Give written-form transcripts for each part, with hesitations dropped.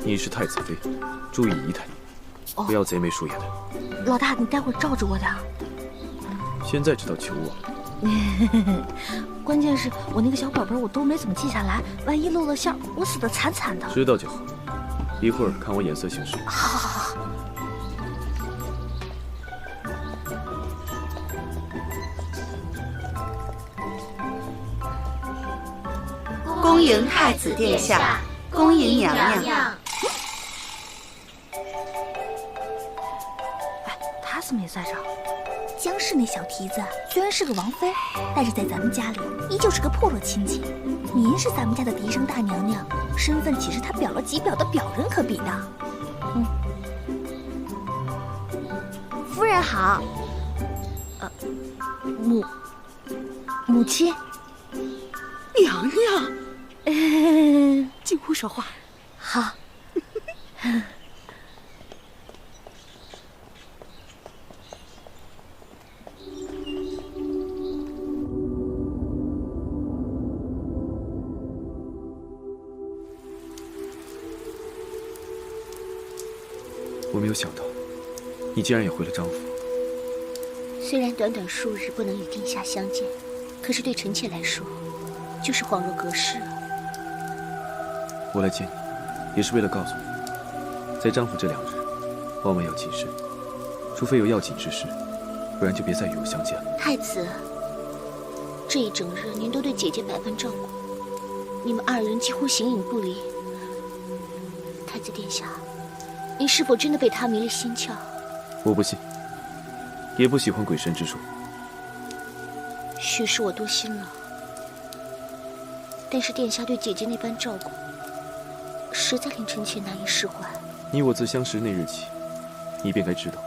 你是太子妃，注意仪态，不要贼眉鼠眼的。老大，你待会儿罩着我的。现在知道求我了。关键是我那个小宝贝我都没怎么记下来，万一露了馅儿，我死得惨惨的。知道就好，一会儿看我眼色行事。好。恭迎太子殿下，恭迎娘娘。哎，他怎么也在这儿？江氏那小蹄子虽然是个王妃，但是在咱们家里依旧是个破落亲戚。您是咱们家的嫡生大娘娘，身份岂是他表了几表的表人可比的？夫人好。母亲。娘娘。进屋说话。好。我没有想到，你竟然也回了张府。虽然短短数日不能与殿下相见，可是对臣妾来说，就是恍若隔世啊。我来见你，也是为了告诉你，在张府这2日，万万要谨慎，除非有要紧之事，不然就别再与我相见了。太子，这一整日您都对姐姐百般照顾，你们2人几乎形影不离。太子殿下，您是否真的被他迷了心窍？我不信，也不喜欢鬼神之说。许是我多心了，但是殿下对姐姐那般照顾，实在令臣妾难以释怀。你我自相识那日起，你便该知道，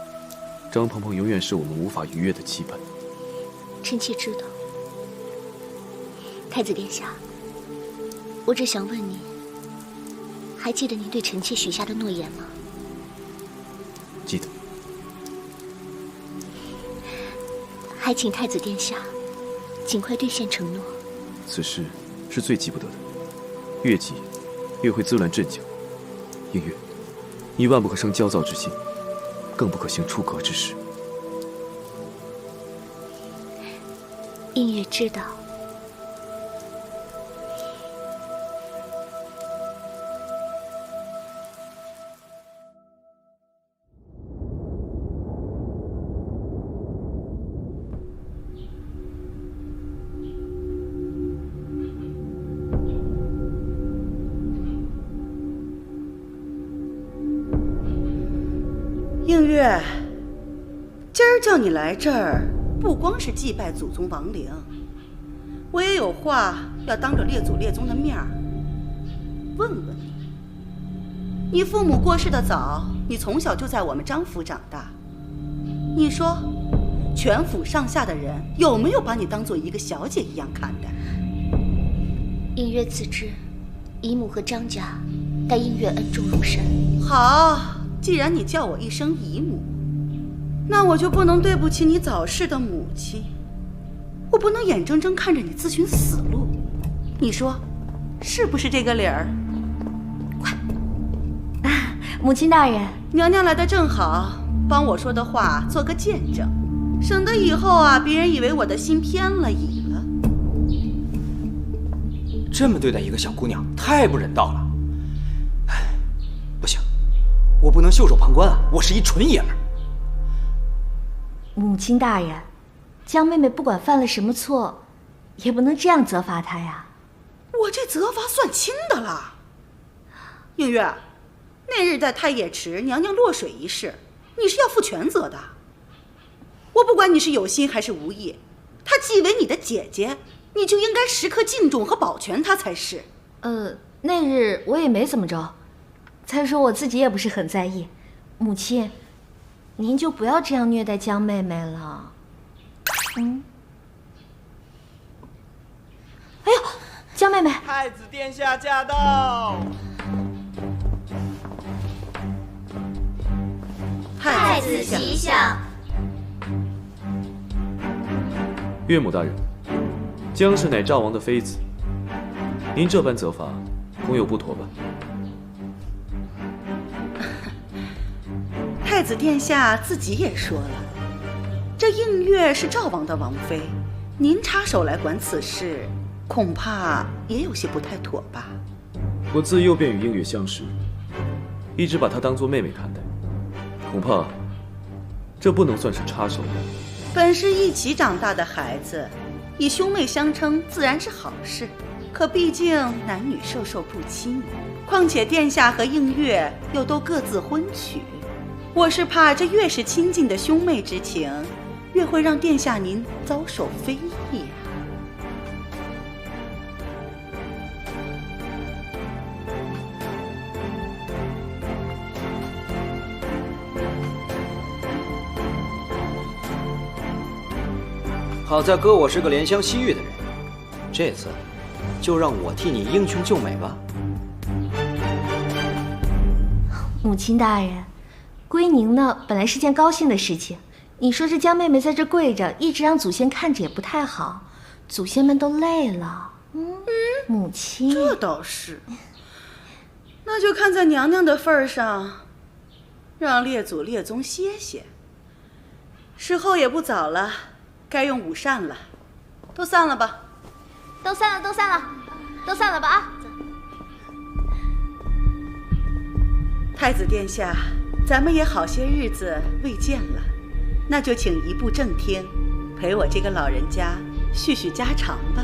张鹏鹏永远是我们无法逾越的羁绊。臣妾知道。太子殿下，我只想问您，还记得您对臣妾许下的诺言吗？记得。还请太子殿下尽快兑现承诺。此事是最急不得的，越急越会滋乱阵脚。映月，你万不可生焦躁之心，更不可行出格之事。映月知道。映月，今儿叫你来这儿，不光是祭拜祖宗亡灵，我也有话要当着列祖列宗的面儿问问你。你父母过世的早，你从小就在我们张府长大。你说，全府上下的人有没有把你当做一个小姐一样看待？映月自知，姨母和张家待映月恩重如山。好，既然你叫我一声姨母，那我就不能对不起你早逝的母亲。我不能眼睁睁看着你自寻死路，你说是不是这个理儿？快，母亲大人，娘娘来的正好，帮我说的话做个见证，省得以后啊，别人以为我的心偏了倚了。这么对待一个小姑娘，太不人道了。不行，我不能袖手旁观啊！我是一纯爷们儿。母亲大人，江妹妹不管犯了什么错，也不能这样责罚她呀。我这责罚算轻的了。映月，那日在太液池娘娘落水一事，你是要负全责的。我不管你是有心还是无意，她既为你的姐姐，你就应该时刻敬重和保全她才是。那日我也没怎么着，再说我自己也不是很在意。母亲，您就不要这样虐待江妹妹了。哎呦，江妹妹！太子殿下驾到！太子吉祥！岳母大人，江氏乃赵王的妃子，您这般责罚，恐有不妥吧？太子殿下自己也说了，这映月是赵王的王妃，您插手来管此事，恐怕也有些不太妥吧？我自幼便与映月相识，一直把她当作妹妹看待，恐怕这不能算是插手吧。本是一起长大的孩子，以兄妹相称自然是好事，可毕竟男女授受不亲，况且殿下和映月又都各自婚娶，我是怕这越是亲近的兄妹之情，越会让殿下您遭受非议啊。好在哥我是个怜香惜玉的人，这次就让我替你英雄救美吧。母亲大人，归宁呢本来是件高兴的事情，你说这江妹妹在这跪着，一直让祖先看着也不太好，祖先们都累了。母亲，这倒是，那就看在娘娘的份上，让列祖列宗歇歇。时候也不早了，该用午膳了，都散了吧。都散了，都散了，都散了吧啊！太子殿下，咱们也好些日子未见了，那就请移步正厅，陪我这个老人家叙叙家常吧。